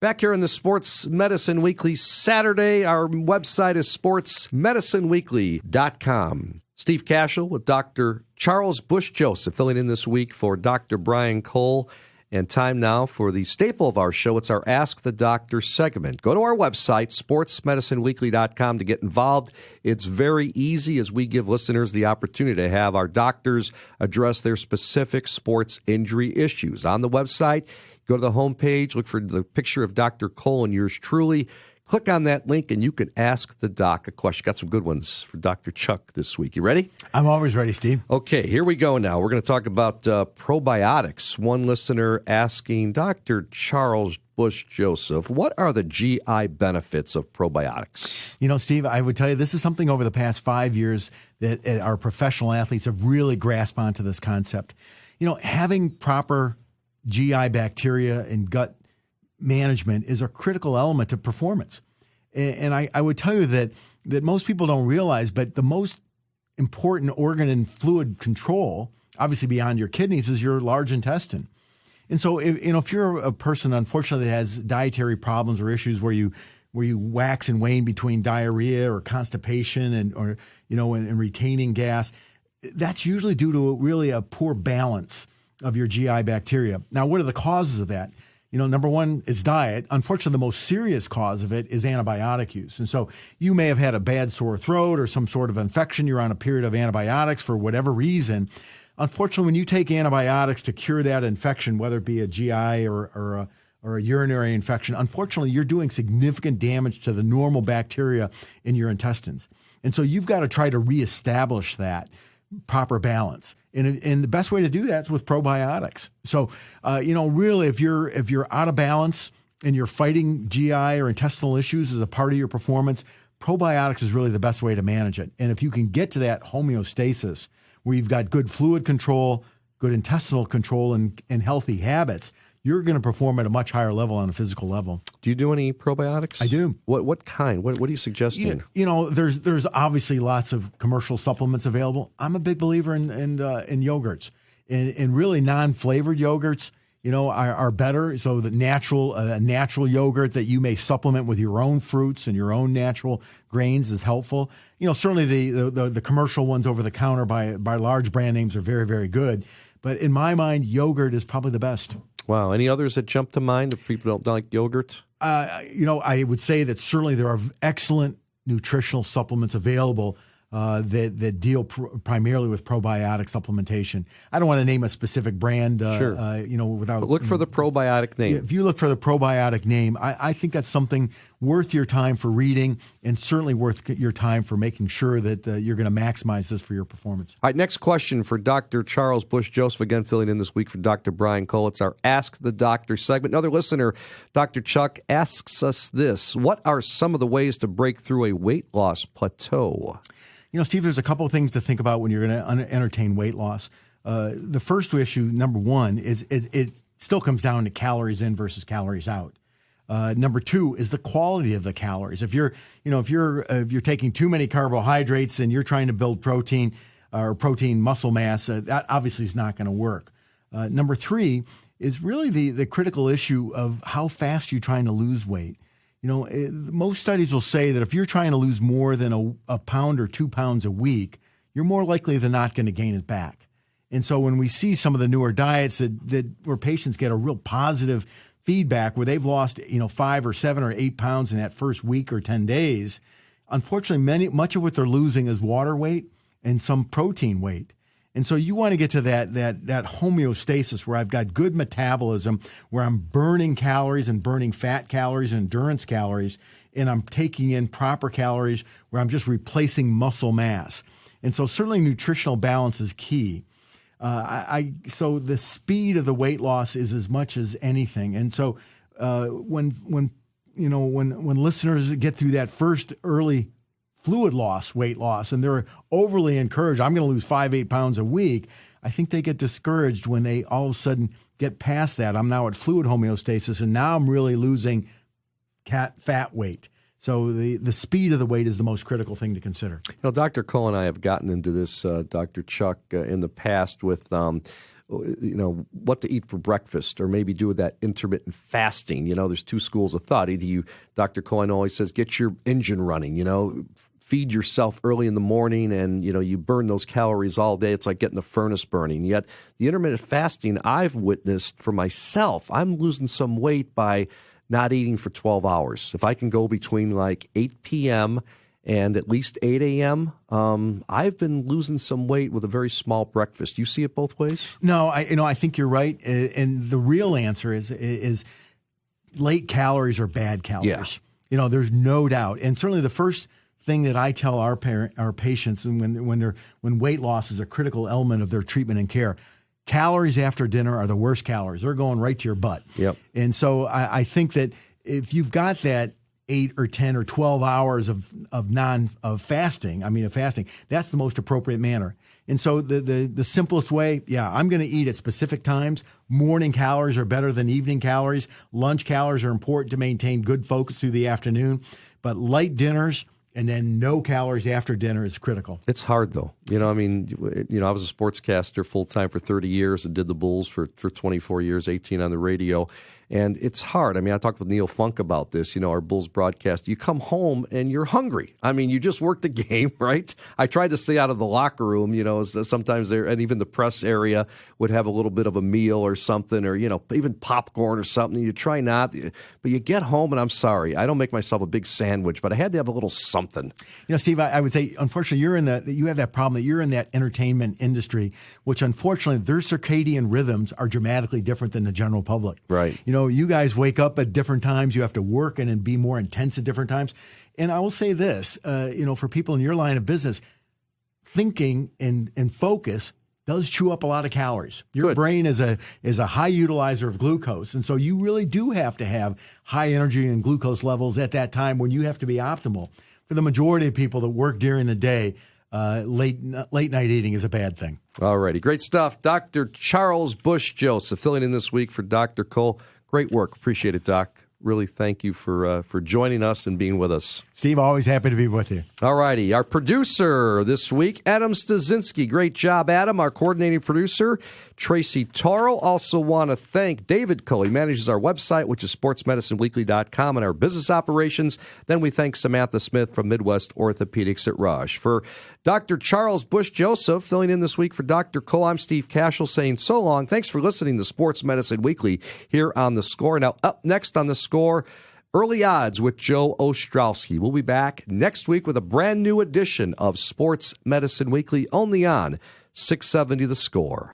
Back here in the Sports Medicine Weekly Saturday, our website is sportsmedicineweekly.com. Steve Cashel with Dr. Charles Bush-Joseph filling in this week for Dr. Brian Cole. And time now for the staple of our show. It's our Ask the Doctor segment. Go to our website, sportsmedicineweekly.com, to get involved. It's very easy as we give listeners the opportunity to have our doctors address their specific sports injury issues. On the website, go to the homepage, look for the picture of Dr. Cole and yours truly. Click on that link, and you can ask the doc a question. Got some good ones for Dr. Chuck this week. You ready? I'm always ready, Steve. Okay, here we go now. We're going to talk about probiotics. One listener asking Dr. Charles Bush-Joseph, what are the GI benefits of probiotics? You know, Steve, I would tell you this is something over the past 5 years that our professional athletes have really grasped onto this concept. You know, having proper GI bacteria and gut management is a critical element to performance. And I would tell you that most people don't realize, but the most important organ in fluid control, obviously beyond your kidneys, is your large intestine. And so if you're a person, unfortunately, that has dietary problems or issues where you wax and wane between diarrhea or constipation and retaining gas, that's usually due to really a poor balance of your GI bacteria. Now, what are the causes of that? You know, number one is diet. Unfortunately, the most serious cause of it is antibiotic use. And so you may have had a bad sore throat or some sort of infection. You're on a period of antibiotics for whatever reason. Unfortunately, when you take antibiotics to cure that infection, whether it be a GI or a urinary infection, unfortunately, you're doing significant damage to the normal bacteria in your intestines. And so you've got to try to reestablish that proper balance. And the best way to do that is with probiotics. So, really, if you're out of balance and you're fighting GI or intestinal issues as a part of your performance, probiotics is really the best way to manage it. And if you can get to that homeostasis where you've got good fluid control, good intestinal control, and healthy habits, you're going to perform at a much higher level on a physical level. Do you do any probiotics? I do. What kind? What are you suggesting? You know, there's obviously lots of commercial supplements available. I'm a big believer in yogurts, and really non-flavored yogurts. You know, are better. So the natural yogurt that you may supplement with your own fruits and your own natural grains is helpful. You know, certainly the commercial ones over the counter by large brand names are very, very good. But in my mind, yogurt is probably the best. Wow. Any others that jump to mind if people don't like yogurt? I would say that certainly there are excellent nutritional supplements available that deal primarily with probiotic supplementation. I don't want to name a specific brand, sure. Without. But look for the probiotic name. If you look for the probiotic name, I think that's something worth your time for reading and certainly worth your time for making sure that you're going to maximize this for your performance. All right, next question for Dr. Charles Bush-Joseph, again filling in this week for Dr. Brian Cole. It's our Ask the Doctor segment. Another listener, Dr. Chuck, asks us this. What are some of the ways to break through a weight loss plateau? You know, Steve, there's a couple of things to think about when you're going to entertain weight loss. The first issue, number one, is it still comes down to calories in versus calories out. Number two is the quality of the calories. If you're taking too many carbohydrates and you're trying to build protein or protein muscle mass, that obviously is not going to work. Number three is really the critical issue of how fast you're trying to lose weight. You know, most studies will say that if you're trying to lose more than a pound or 2 pounds a week, you're more likely than not going to gain it back. And so when we see some of the newer diets that where patients get a real positive feedback where they've lost 5 or 7 or 8 pounds in that first week or 10 days, unfortunately, much of what they're losing is water weight and some protein weight. And so you want to get to that homeostasis where I've got good metabolism, where I'm burning calories and burning fat calories and endurance calories, and I'm taking in proper calories where I'm just replacing muscle mass. And so certainly nutritional balance is key. So the speed of the weight loss is as much as anything. And so when listeners get through that first early fluid loss, weight loss, and they're overly encouraged, I'm going to lose 5-8 pounds a week, I think they get discouraged when they all of a sudden get past that. I'm now at fluid homeostasis, and now I'm really losing fat weight. So the speed of the weight is the most critical thing to consider. You know, Dr. Cole and I have gotten into this, Dr. Chuck, in the past with what to eat for breakfast, or maybe do that intermittent fasting. There's two schools of thought. Either Dr. Cohen always says, get your engine running, feed yourself early in the morning, and, you burn those calories all day. It's like getting the furnace burning. Yet the intermittent fasting I've witnessed for myself, I'm losing some weight by not eating for 12 hours. If I can go between like 8 p.m. and at least 8 a.m., I've been losing some weight with a very small breakfast. You see it both ways? No, I think you're right. And the real answer is late calories are bad calories. Yeah. There's no doubt. And certainly the first thing that I tell our patients, and when weight loss is a critical element of their treatment and care, calories after dinner are the worst calories. They're going right to your butt. Yep. And so I think that if you've got that 8 or 10 or 12 hours of fasting, that's the most appropriate manner. And so the simplest way, I'm going to eat at specific times. Morning calories are better than evening calories. Lunch calories are important to maintain good focus through the afternoon. But light dinners and then no calories after dinner is critical. It's hard, though. I was a sportscaster full-time for 30 years and did the Bulls for 24 years, 18 on the radio. And it's hard. I talked with Neil Funk about this, our Bulls broadcast. You come home and you're hungry. You just worked the game, right? I tried to stay out of the locker room, sometimes there, and even the press area would have a little bit of a meal or something, or, even popcorn or something. You try not, but you get home and I'm sorry, I don't make myself a big sandwich, but I had to have a little something. Steve, I would say, unfortunately, you have that problem that you're in that entertainment industry, which unfortunately their circadian rhythms are dramatically different than the general public. Right. You guys wake up at different times. You have to work and be more intense at different times. And I will say this, for people in your line of business, thinking and focus does chew up a lot of calories. Your brain is a high utilizer of glucose. And so you really do have to have high energy and glucose levels at that time when you have to be optimal. For the majority of people that work during the day, late night eating is a bad thing. All righty. Great stuff. Dr. Charles Bush Joseph filling in this week for Dr. Cole. Great work. Appreciate it, Doc. Really thank you for joining us and being with us. Steve, always happy to be with you. All righty. Our producer this week, Adam Stasinski. Great job, Adam. Our coordinating producer, Tracy Torrell. Also want to thank David Cole. He manages our website, which is sportsmedicineweekly.com, and our business operations. Then we thank Samantha Smith from Midwest Orthopaedics at Rush. For Dr. Charles Bush Joseph, filling in this week for Dr. Cole, I'm Steve Cashel saying so long. Thanks for listening to Sports Medicine Weekly here on The Score. Now, up next on The Score, Early Odds with Joe Ostrowski. We'll be back next week with a brand new edition of Sports Medicine Weekly, only on 670 The Score.